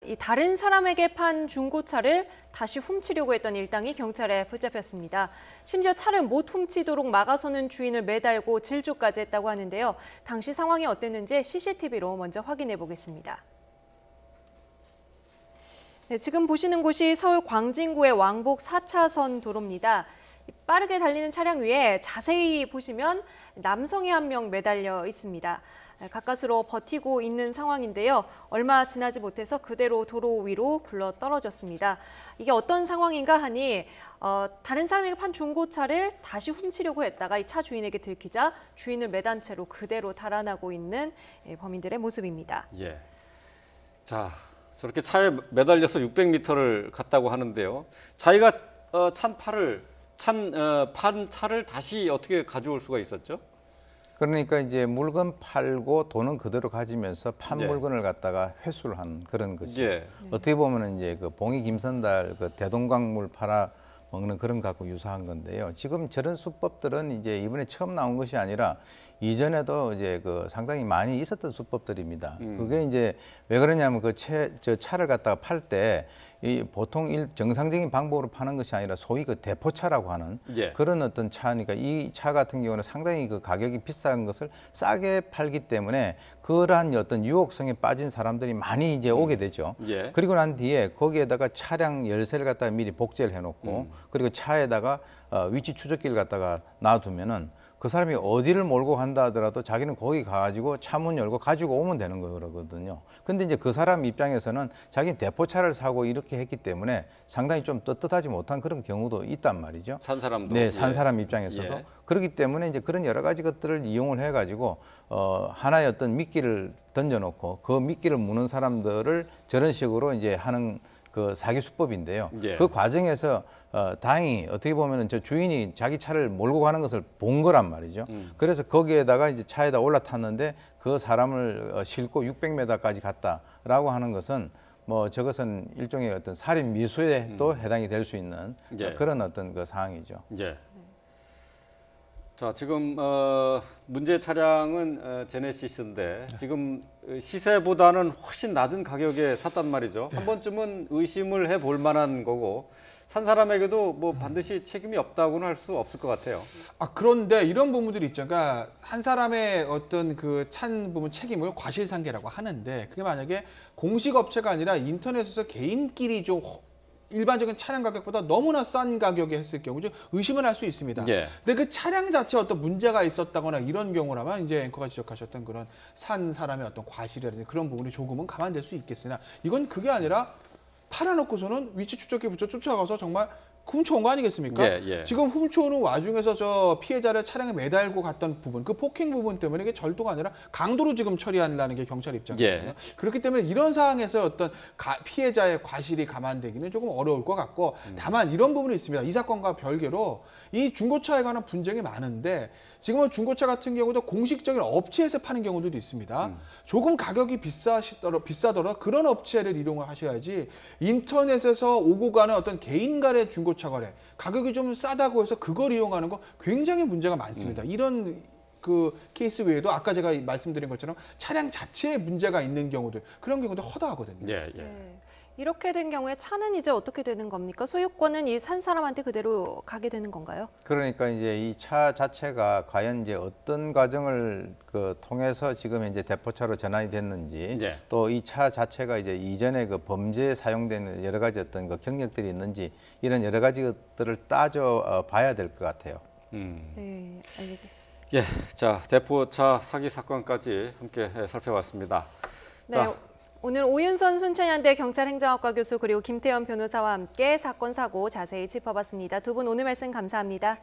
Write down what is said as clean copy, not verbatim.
이 다른 사람에게 판 중고차를 다시 훔치려고 했던 일당이 경찰에 붙잡혔습니다. 심지어 차를 못 훔치도록 막아서는 주인을 매달고 질주까지 했다고 하는데요. 당시 상황이 어땠는지 CCTV로 먼저 확인해 보겠습니다. 네, 지금 보시는 곳이 서울 광진구의 왕복 4차선 도로입니다. 빠르게 달리는 차량 위에 자세히 보시면 남성이 한 명 매달려 있습니다. 가까스로 버티고 있는 상황인데요. 얼마 지나지 못해서 그대로 도로 위로 굴러 떨어졌습니다. 이게 어떤 상황인가 하니 다른 사람에게 판 중고차를 다시 훔치려고 했다가 이 차 주인에게 들키자 주인을 매단 채로 그대로 달아나고 있는 범인들의 모습입니다. 예. 자, 저렇게 차에 매달려서 600m를 갔다고 하는데요. 자기가 판 차를 다시 어떻게 가져올 수가 있었죠? 그러니까 이제 물건 팔고 돈은 그대로 가지면서 판 예. 물건을 갖다가 회수를 한 그런 것이죠. 예. 어떻게 보면은 이제 그 봉이 김선달 그 대동강물 팔아 먹는 그런 것과 유사한 건데요. 지금 저런 수법들은 이제 이번에 처음 나온 것이 아니라 이전에도 이제 그 상당히 많이 있었던 수법들입니다. 그게 이제 왜 그러냐면 저 차를 갖다가 팔 때 이 보통 정상적인 방법으로 파는 것이 아니라 소위 그 대포차라고 하는 예. 그런 어떤 차니까 이 차 같은 경우는 상당히 그 가격이 비싼 것을 싸게 팔기 때문에 그러한 어떤 유혹성에 빠진 사람들이 많이 이제 오게 되죠. 예. 그리고 난 뒤에 거기에다가 차량 열쇠를 갖다가 미리 복제를 해놓고 그리고 차에다가 위치 추적기를 갖다가 놔두면은 그 사람이 어디를 몰고 간다 하더라도 자기는 거기 가가지고 차 문 열고 가지고 오면 되는 거거든요. 근데 이제 그 사람 입장에서는 자기는 대포차를 사고 이렇게 했기 때문에 상당히 좀 떳떳하지 못한 그런 경우도 있단 말이죠. 산 사람도. 네, 산 예. 사람 입장에서도. 예. 그렇기 때문에 이제 그런 여러 가지 것들을 이용을 해가지고 하나의 어떤 미끼를 던져놓고 그 미끼를 무는 사람들을 저런 식으로 이제 하는 그 사기 수법인데요. 예. 그 과정에서 다행히 어떻게 보면은 저 주인이 자기 차를 몰고 가는 것을 본 거란 말이죠. 그래서 거기에다가 이제 차에다 올라탔는데 그 사람을 싣고 600m까지 갔다라고 하는 것은 뭐 저것은 일종의 어떤 살인 미수에도 해당이 될 수 있는 예. 그런 어떤 그 상황이죠. 예. 자, 지금 문제 차량은 제네시스인데 지금 시세보다는 훨씬 낮은 가격에 샀단 말이죠. 한 번쯤은 의심을 해볼 만한 거고 산 사람에게도 뭐 반드시 책임이 없다고는 할 수 없을 것 같아요. 그런데 이런 부분들이 있죠. 그러니까 한 사람의 어떤 그 찬 부분 책임을 과실상계라고 하는데 그게 만약에 공식 업체가 아니라 인터넷에서 개인끼리 좀 일반적인 차량 가격보다 너무나 싼 가격에 했을 경우 좀 의심을 할 수 있습니다. 예. 근데 그 차량 자체에 어떤 문제가 있었다거나 이런 경우라면 이제 앵커가 지적하셨던 그런 산 사람의 어떤 과실이라든지 그런 부분이 조금은 감안될 수 있겠으나 이건 그게 아니라 팔아놓고서는 위치 추적기 붙여 쫓아가서 정말 훔쳐온 거 아니겠습니까? 예, 예. 지금 훔쳐오는 와중에서 저 피해자를 차량에 매달고 갔던 부분, 그 폭행 부분 때문에 이게 절도가 아니라 강도로 지금 처리하려는 게 경찰 입장이거든요. 예. 그렇기 때문에 이런 상황에서 어떤 피해자의 과실이 감안되기는 조금 어려울 것 같고 다만 이런 부분이 있습니다. 이 사건과 별개로 이 중고차에 관한 분쟁이 많은데 지금은 중고차 같은 경우도 공식적인 업체에서 파는 경우도 있습니다. 조금 가격이 비싸더라도 그런 업체를 이용을 하셔야지 인터넷에서 오고 가는 어떤 개인 간의 중고차 거래 가격이 좀 싸다고 해서 그걸 이용하는 거 굉장히 문제가 많습니다. 이런 그 케이스 외에도 아까 제가 말씀드린 것처럼 차량 자체에 문제가 있는 경우들 그런 경우도 허다하거든요. 예, 예. 네. 이렇게 된 경우에 차는 이제 어떻게 되는 겁니까? 소유권은 이 산 사람한테 그대로 가게 되는 건가요? 그러니까 이제 이 차 자체가 과연 이제 어떤 과정을 통해서 지금 이제 대포차로 전환이 됐는지 예. 또 이 차 자체가 이제 이전에 그 범죄에 사용되는 여러 가지 어떤 그 경력들이 있는지 이런 여러 가지 것들을 따져 봐야 될 것 같아요. 네, 알겠습니다. 예, 자 대포차 사기 사건까지 함께 살펴봤습니다. 네, 자. 오늘 오윤선 순천향대 경찰행정학과 교수 그리고 김태현 변호사와 함께 사건 사고 자세히 짚어봤습니다. 두 분 오늘 말씀 감사합니다.